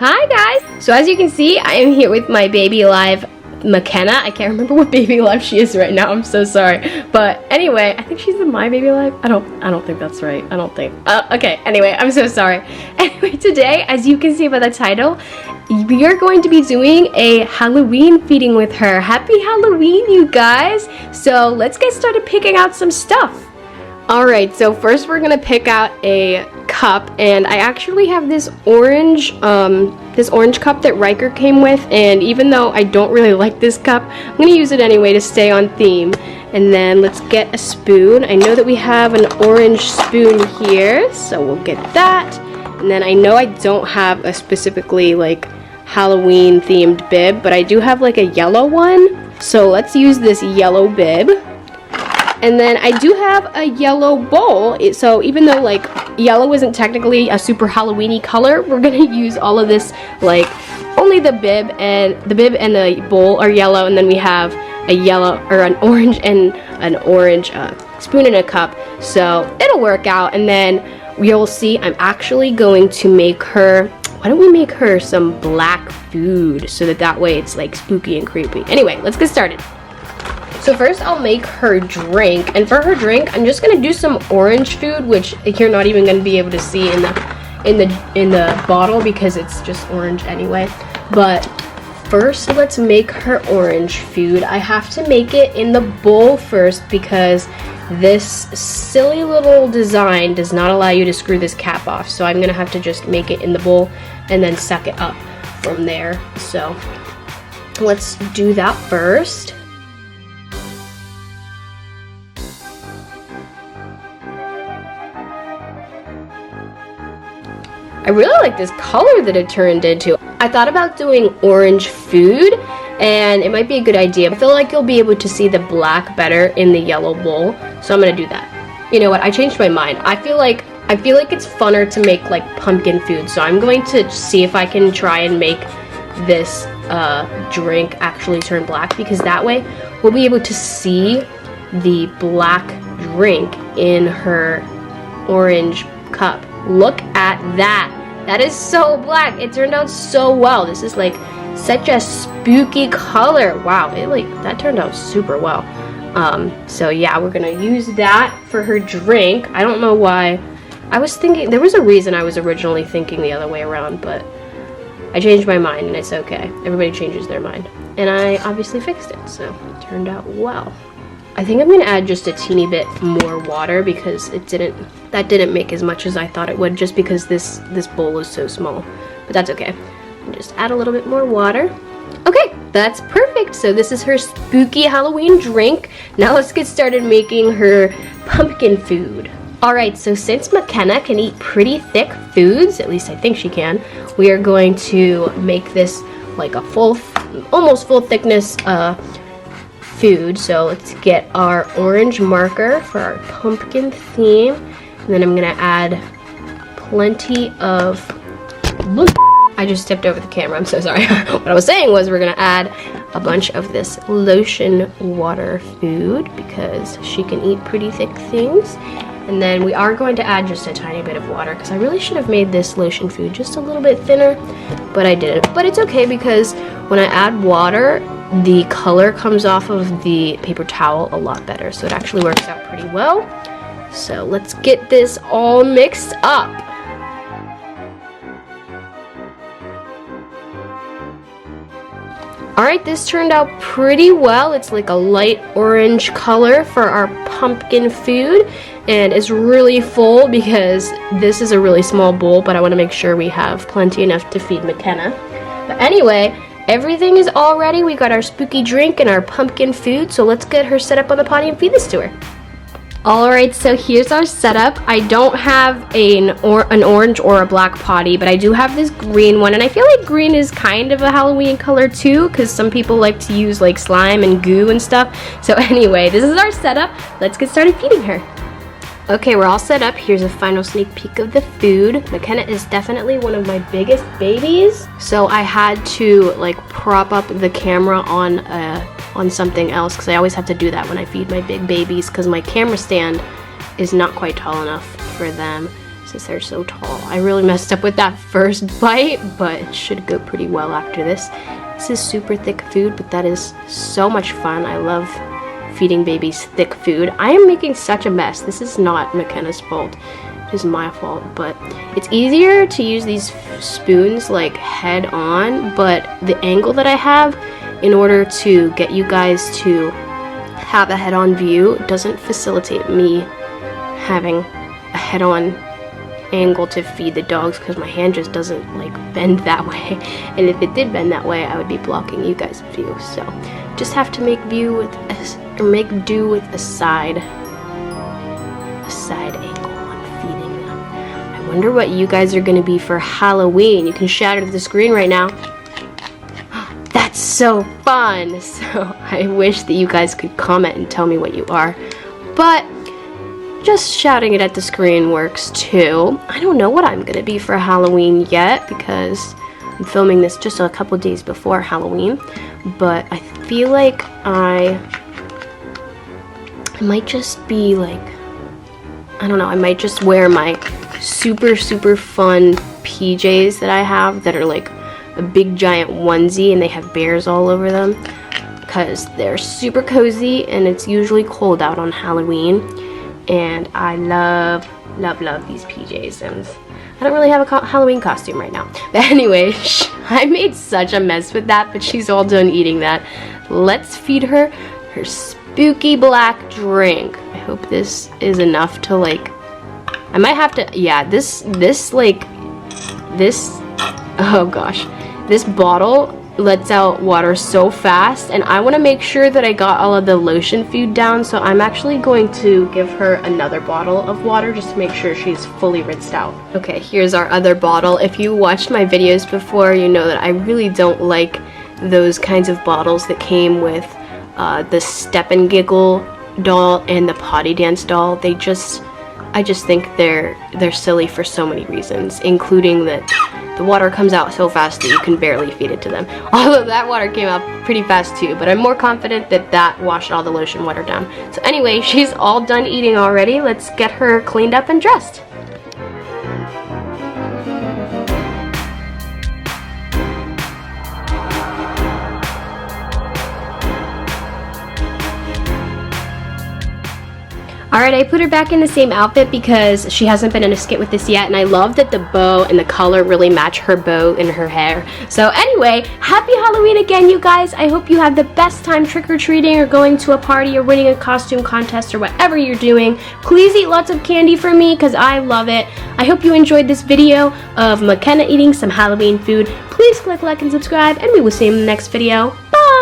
Hi guys! So as you can see, I am here with my baby alive Makenna. I can't remember what baby alive she is right now. I'm so sorry. But anyway, I think she's the my baby alive. I don't think that's right. I don't think. Okay, anyway, I'm so sorry. Anyway, today, as you can see by the title, we are going to be doing a Halloween feeding with her. Happy Halloween, you guys! So let's get started picking out some stuff. Alright, so first we're gonna pick out a cup, and I actually have this orange cup that Riker came with, and even though I don't really like this cup, I'm gonna use it anyway to stay on theme. And then let's get a spoon. I know that we have an orange spoon here, so we'll get that. And then I know I don't have a specifically like Halloween themed bib, but I do have like a yellow one, so let's use this yellow bib. And then I do have a yellow bowl, so even though like yellow isn't technically a super Halloween-y color, we're gonna use all of this, like only the bib and the bowl are yellow, and then we have a yellow or an orange and an orange spoon in a cup, so it'll work out. And then you'll see I'm actually going to make her, why don't we make her some black food so that way it's like spooky and creepy. Anyway, let's get started. So first I'll make her drink, and for her drink I'm just gonna do some orange food, which you're not even gonna be able to see in the bottle because it's just orange anyway. But first let's make her orange food. I have to make it in the bowl first because this silly little design does not allow you to screw this cap off. So I'm gonna have to just make it in the bowl and then suck it up from there. So let's do that first. I really like this color that it turned into. I thought about doing orange food, and it might be a good idea. I feel like you'll be able to see the black better in the yellow bowl, so I'm gonna do that. You know what? I changed my mind. I feel like it's funner to make like pumpkin food, so I'm going to see if I can try and make this drink actually turn black, because that way we'll be able to see the black drink in her orange cup. Look at that. That is so black. It turned out so well. This is like such a spooky color. Wow, that turned out super well. So yeah, we're gonna use that for her drink. I don't know why. I was thinking, there was a reason I was originally thinking the other way around, but I changed my mind, and it's okay. Everybody changes their mind. And I obviously fixed it, so it turned out well. I think I'm gonna add just a teeny bit more water because that didn't make as much as I thought it would, just because this bowl is so small. But that's okay. Just add a little bit more water. Okay, that's perfect. So this is her spooky Halloween drink. Now let's get started making her pumpkin food. Alright, so since Makenna can eat pretty thick foods, at least I think she can, we are going to make this like a almost full thickness food. So let's get our orange marker for our pumpkin theme, and then I'm gonna add plenty of, I just tipped over the camera, I'm so sorry. What I was saying was we're gonna add a bunch of this lotion water food because she can eat pretty thick things. And then we are going to add just a tiny bit of water because I really should have made this lotion food just a little bit thinner, but I didn't. But it's okay because when I add water, the color comes off of the paper towel a lot better, so it actually works out pretty well. So let's get this all mixed up. Alright, this turned out pretty well. It's like a light orange color for our pumpkin food, and it's really full because this is a really small bowl, but I want to make sure we have plenty enough to feed Makenna. But anyway, everything is all ready. We got our spooky drink and our pumpkin food, so let's get her set up on the potty and feed this to her. Alright, so here's our setup. I don't have an orange or a black potty, but I do have this green one, and I feel like green is kind of a Halloween color too, because some people like to use like slime and goo and stuff. So anyway, this is our setup. Let's get started feeding her. Okay, we're all set up. Here's a final sneak peek of the food. Makenna is definitely one of my biggest babies, so I had to like prop up the camera on something else, because I always have to do that when I feed my big babies, because my camera stand is not quite tall enough for them. since they're so tall. I really messed up with that first bite, but it should go pretty well after this. This is super thick food, but that is so much fun. I love feeding babies thick food. I am making such a mess. This is not Makenna's fault. It is my fault, but it's easier to use these spoons like head on, but the angle that I have in order to get you guys to have a head-on view doesn't facilitate me having a head-on angle to feed the dogs, because my hand just doesn't like bend that way, and if it did bend that way I would be blocking you guys' view. So just have to make do with a side angle on feeding them. I wonder what you guys are gonna be for Halloween. You can shout it at the screen right now. That's so fun. So I wish that you guys could comment and tell me what you are, but just shouting it at the screen works too. I don't know what I'm gonna be for Halloween yet, because I'm filming this just a couple days before Halloween, but I feel like I might just be like, I don't know, I might just wear my super fun PJs that I have that are like a big giant onesie and they have bears all over them, because they're super cozy and it's usually cold out on Halloween. And I love these PJs, and I don't really have a Halloween costume right now. But anyway, I made such a mess with that, but she's all done eating that. Let's feed her her spooky black drink. I hope this is enough to like, I might have to, yeah, this, oh gosh, this bottle lets out water so fast, and I want to make sure that I got all of the lotion food down, so I'm actually going to give her another bottle of water just to make sure she's fully rinsed out. Okay, here's our other bottle. If you watched my videos before, you know that I really don't like those kinds of bottles that came with the Step and Giggle doll and the Potty Dance doll. I just think they're silly for so many reasons, including that the water comes out so fast that you can barely feed it to them. Although that water came out pretty fast too, but I'm more confident that that washed all the lotion water down. So anyway, she's all done eating already. Let's get her cleaned up and dressed. Alright, I put her back in the same outfit because she hasn't been in a skit with this yet, and I love that the bow and the color really match her bow and her hair. So anyway, happy Halloween again, you guys. I hope you have the best time trick-or-treating or going to a party or winning a costume contest or whatever you're doing. Please eat lots of candy for me because I love it. I hope you enjoyed this video of Makenna eating some Halloween food. Please click like and subscribe, and we will see you in the next video. Bye!